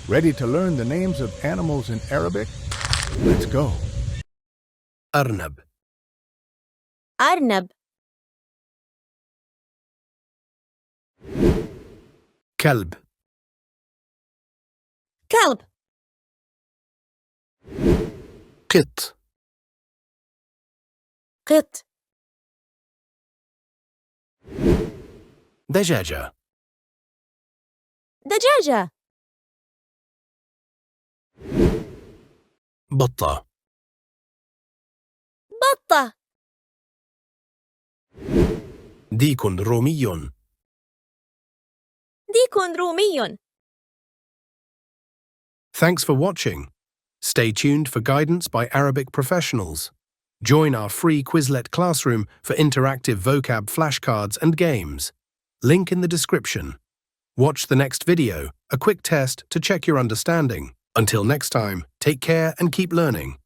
Ready to learn the names of animals in Arabic? Let's go. أرنب. أرنب. كلب. كلب. قط. قط. دجاجة. دجاجة. بطة. بطة. ديك رومي. ديك رومي. Thanks for watching. Stay tuned for guidance by Arabic professionals. Join our free Quizlet classroom for interactive vocab flashcards and games. Link in the description. Watch the next video, a quick test to check your understanding. Until next time, take care and keep learning.